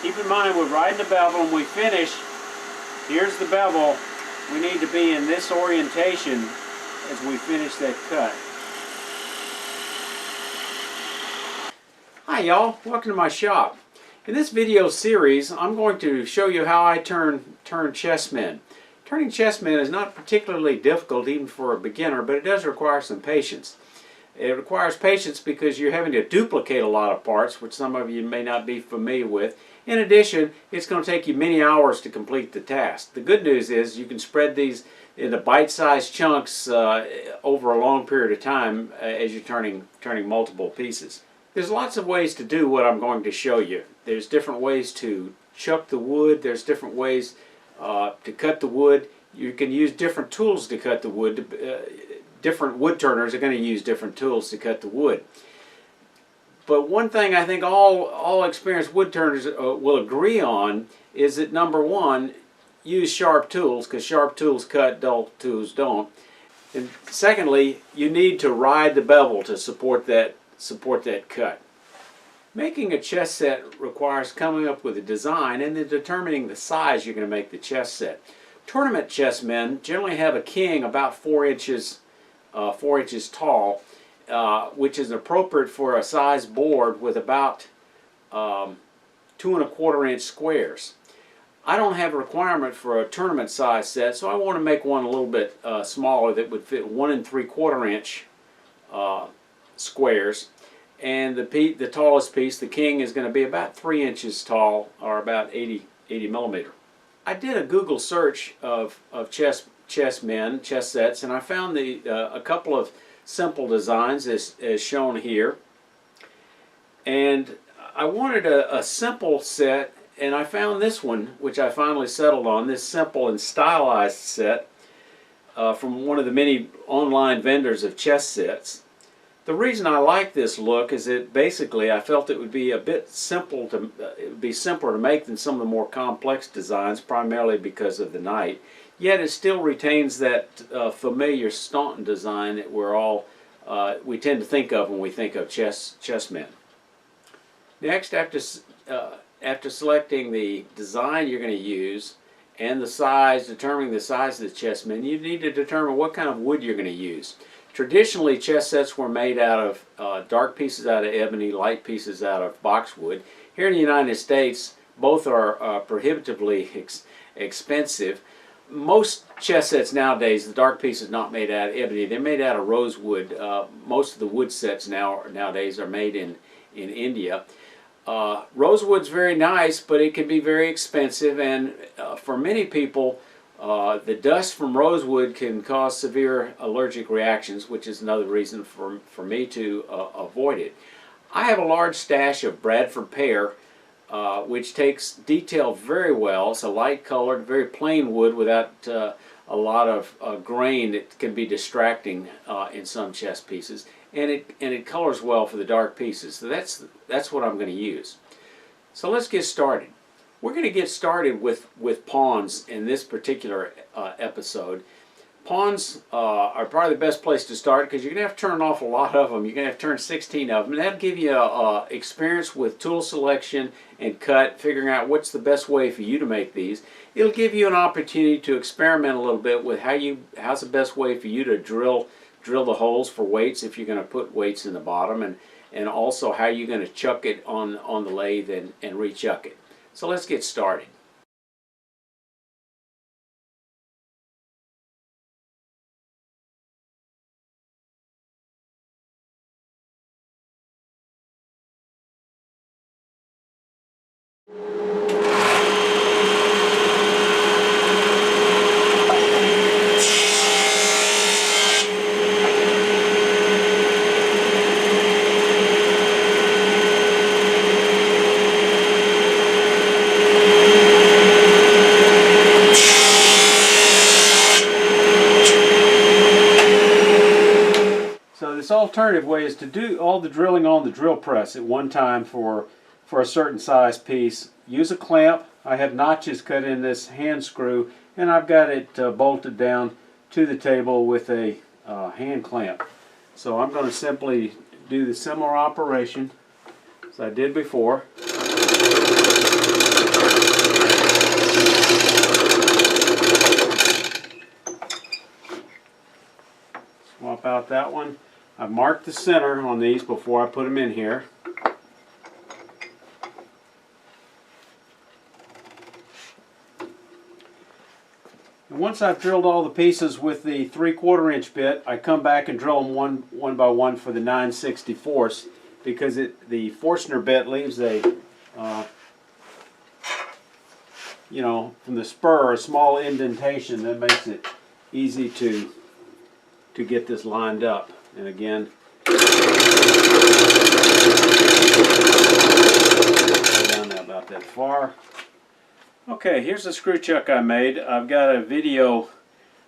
Keep in mind we're riding the bevel, and we finish, here's the bevel. We need to be in this orientation as we finish that cut. Hi y'all, welcome to my shop. In this video series, I'm going to show you how I turn chessmen. Turning chessmen is not particularly difficult even for a beginner, but it does require some patience. It requires patience because you're having to duplicate a lot of parts, which some of you may not be familiar with. In addition, it's going to take you many hours to complete the task. The good news is you can spread these into bite-sized chunks over a long period of time as you're turning multiple pieces. There's lots of ways to do what I'm going to show you. There's different ways to chuck the wood. There's different ways to cut the wood. You can use different tools to cut the wood. Different wood turners are going to use different tools to cut the wood. But one thing I think all experienced wood turners will agree on is that number one, use sharp tools, because sharp tools cut, dull tools don't. And secondly, you need to ride the bevel to support that cut. Making a chess set requires coming up with a design and then determining the size you're going to make the chess set. Tournament chessmen generally have a king about 4 inches tall, which is appropriate for a size board with about 2 1/4 inch squares. I don't have a requirement for a tournament size set, so I want to make one a little bit smaller that would fit 1 3/4 inch squares. And the tallest piece, the king, is going to be about 3 inches tall, or about 80 millimeter. I did a Google search of chess sets, and I found a couple of simple designs as shown here. And I wanted a simple set, and I found this one, which I finally settled on, this simple and stylized set from one of the many online vendors of chess sets. The reason I like this look is that basically I felt it would be a bit simpler to make than some of the more complex designs, primarily because of the knight. Yet it still retains that familiar Staunton design that we tend to think of when we think of chessmen. Next, after selecting the design you're going to use and the size, determining the size of the chessmen, you need to determine what kind of wood you're going to use. Traditionally, chess sets were made out of dark pieces out of ebony, light pieces out of boxwood. Here in the United States, both are prohibitively expensive. Most chess sets nowadays, the dark piece is not made out of ebony. They're made out of rosewood. Most of the wood sets nowadays are made in India. Rosewood's very nice, but it can be very expensive, and for many people, the dust from rosewood can cause severe allergic reactions, which is another reason for me to avoid it. I have a large stash of Bradford pear, which takes detail very well. It's a light-colored, very plain wood without a lot of grain that can be distracting in some chess pieces, and it colors well for the dark pieces. So that's what I'm going to use. So let's get started. We're going to get started with pawns in this particular episode. Pawns are probably the best place to start because you're going to have to turn an awful lot of them. You're going to have to turn 16 of them. And that'll give you experience with tool selection and cut, figuring out what's the best way for you to make these. It'll give you an opportunity to experiment a little bit with how's the best way for you to drill the holes for weights if you're going to put weights in the bottom, and also how you're going to chuck it on the lathe and rechuck it. So let's get started. This alternative way is to do all the drilling on the drill press at one time for a certain size piece. Use a clamp. I have notches cut in this hand screw, and I've got it bolted down to the table with a hand clamp. So I'm going to simply do the similar operation as I did before. about that one. I've marked the center on these before I put them in here. And once I've drilled all the pieces with the 3/4 inch bit, I come back and drill them one by one for the 9/64, because the Forstner bit leaves a you know, from the spur, a small indentation that makes it easy to get this lined up. And again, go down now about that far. Okay, here's the screw chuck I made. I've got a video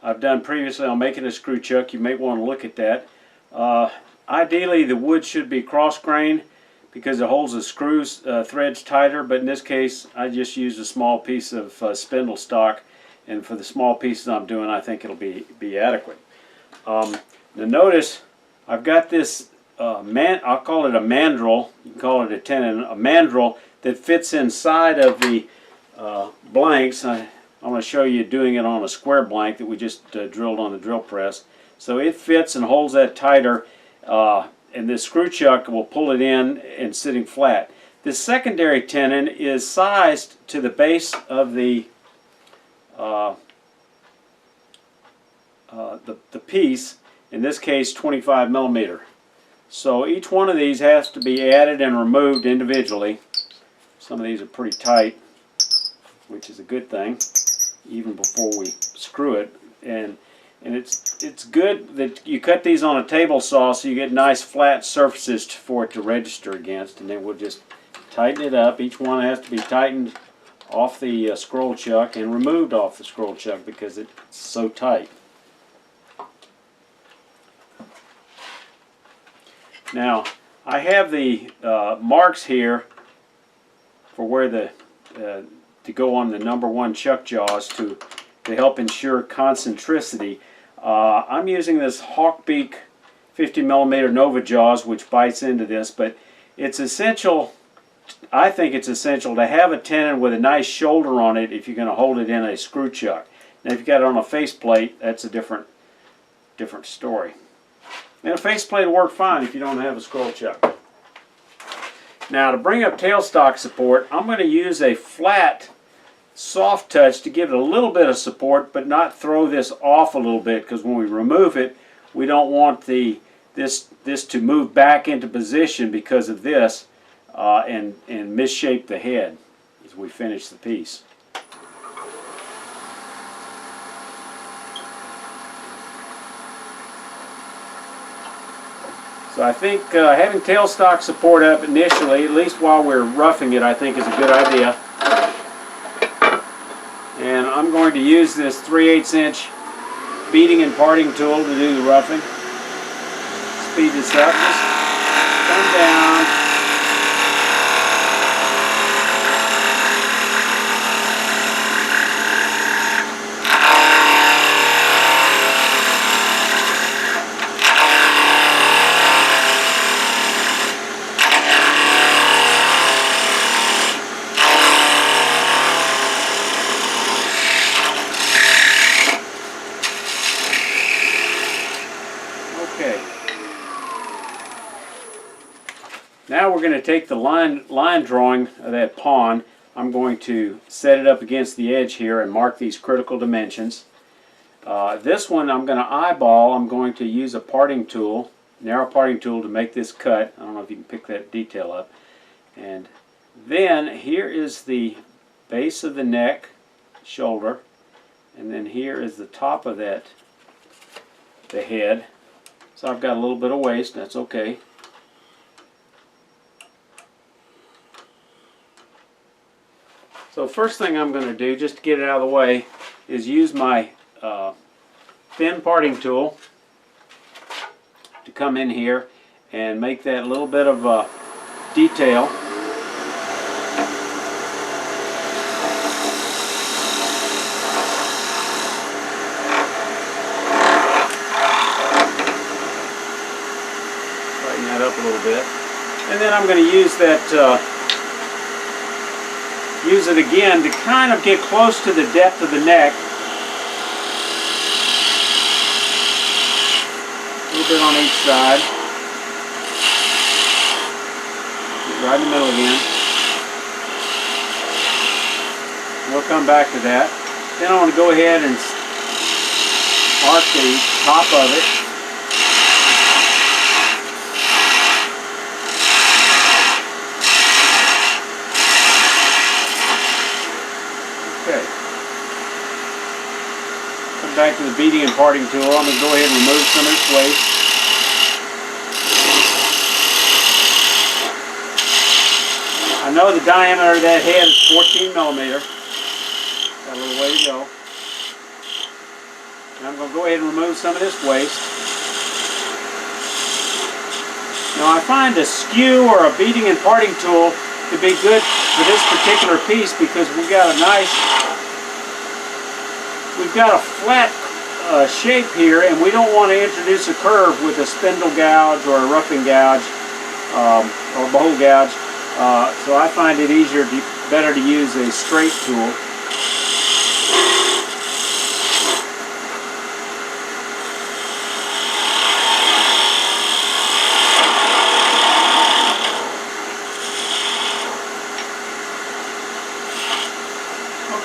I've done previously on making a screw chuck. You may want to look at that. Ideally, the wood should be cross-grained because it holds the screws threads tighter, but in this case I just used a small piece of spindle stock, and for the small pieces I'm doing, I think it'll be adequate. Now notice I've got this I'll call it a mandrel, you can call it a tenon, a mandrel that fits inside of the blanks. I'm going to show you doing it on a square blank that we just drilled on the drill press. So it fits and holds that tighter, and this screw chuck will pull it in and sitting flat. This secondary tenon is sized to the base of the piece, in this case 25 millimeter. So each one of these has to be added and removed individually. Some of these are pretty tight, which is a good thing, even before we screw it. And it's good that you cut these on a table saw so you get nice flat surfaces for it to register against, and then we'll just tighten it up. Each one has to be tightened off the scroll chuck and removed off the scroll chuck because it's so tight. Now I have the marks here for where to go on the #1 chuck jaws to help ensure concentricity. I'm using this Hawkbeak 50 millimeter Nova jaws, which bites into this, but it's essential, I think it's essential to have a tenon with a nice shoulder on it if you're going to hold it in a screw chuck. Now if you've got it on a faceplate, that's a different story. And a faceplate will work fine if you don't have a scroll chuck. Now to bring up tailstock support, I'm going to use a flat soft touch to give it a little bit of support, but not throw this off a little bit, because when we remove it, we don't want this to move back into position because of this and misshape the head as we finish the piece. So I think having tailstock support up initially, at least while we're roughing it, I think is a good idea. And I'm going to use this 3/8 inch beating and parting tool to do the roughing. Speed this up, just come down. Now we're going to take the line drawing of that pawn. I'm going to set it up against the edge here and mark these critical dimensions. This one I'm going to eyeball. I'm going to use a parting tool, narrow parting tool, to make this cut. I don't know if you can pick that detail up. And then here is the base of the neck, shoulder, and then here is the top of that, the head. So I've got a little bit of waste, that's okay. So first thing I'm going to do, just to get it out of the way, is use my thin parting tool to come in here and make that little bit of detail. Tighten that up a little bit. And then I'm going to use that use it again to kind of get close to the depth of the neck. A little bit on each side. Get right in the middle again. We'll come back to that. Then I want to go ahead and arc the top of it. Okay. Come back to the beading and parting tool. I'm going to go ahead and remove some of its waste. I know the diameter of that head is 14 millimeter. Got a little way to go. And I'm going to go ahead and remove some of this waste. Now I find a skew or a beading and parting tool to be good for this particular piece because we've got a flat shape here, and we don't want to introduce a curve with a spindle gouge or a roughing gouge or a bowl gouge. So I find it better to use a straight tool.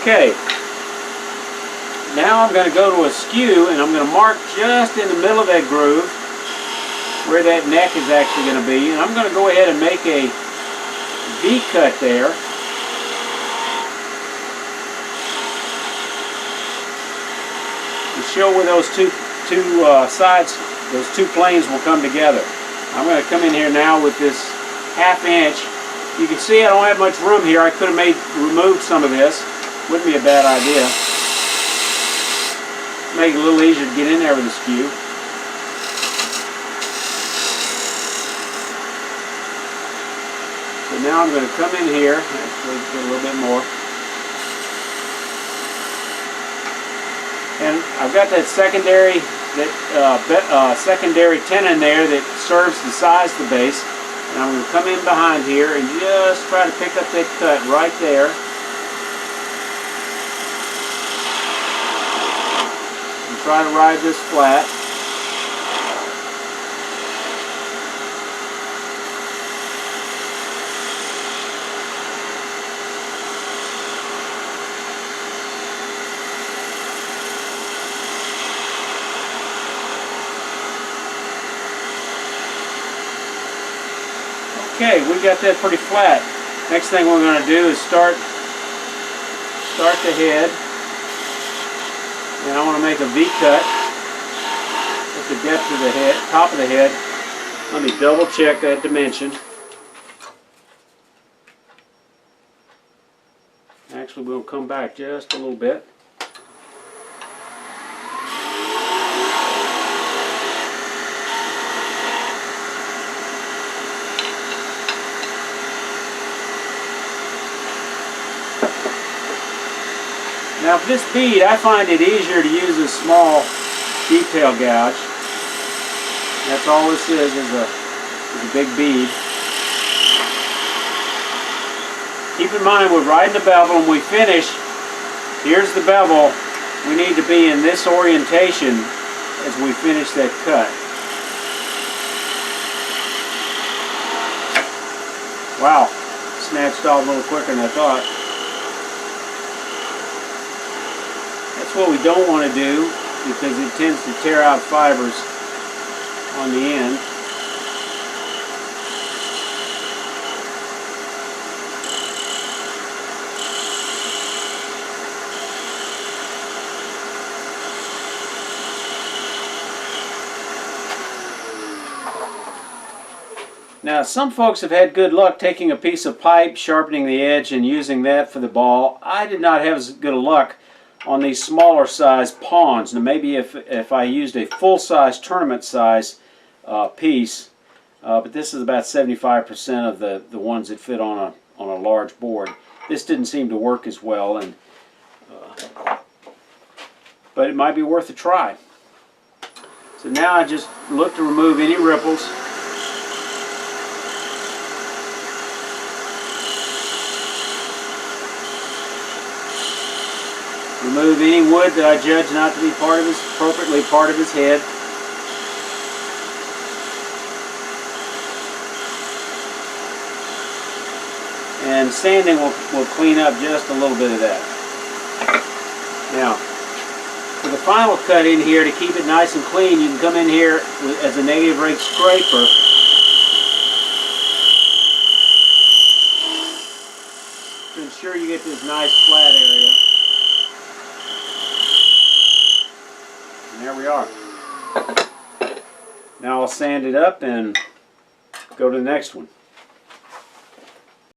Okay, now I'm going to go to a skew and I'm going to mark just in the middle of that groove where that neck is actually going to be, and I'm going to go ahead and make a V cut there. To show where those two sides, those two planes will come together. I'm going to come in here now with this 1/2 inch. You can see I don't have much room here. I could have removed some of this. Wouldn't be a bad idea. Make it a little easier to get in there with the skew. So now I'm going to come in here, actually get a little bit more. And I've got that secondary tenon there that serves to size the base. And I'm going to come in behind here and just try to pick up that cut right there. Try to ride this flat. Okay, we got that pretty flat. Next thing we're going to do is start the head. And I want to make a V cut at the depth of the head, top of the head. Let me double check that dimension. Actually, we'll come back just a little bit. Now for this bead, I find it easier to use a small detail gouge. That's all this is a big bead. Keep in mind, we're riding the bevel, and we finish. Here's the bevel. We need to be in this orientation as we finish that cut. Wow, snatched off a little quicker than I thought. That's what we don't want to do because it tends to tear out fibers on the end. Now, some folks have had good luck taking a piece of pipe, sharpening the edge, and using that for the ball. I did not have as good a luck on these smaller size pawns. Now, maybe if I used a full-size tournament size piece, but this is about 75% of the ones that fit on a large board. This didn't seem to work as well, and but it might be worth a try. So now I just look to remove any ripples. Remove any wood that I judge not to be appropriately part of his head. And sanding will clean up just a little bit of that. Now, for the final cut in here, to keep it nice and clean, you can come in here as a native rake scraper. To ensure you get this nice flat area. And there we are. Now I'll sand it up and go to the next one.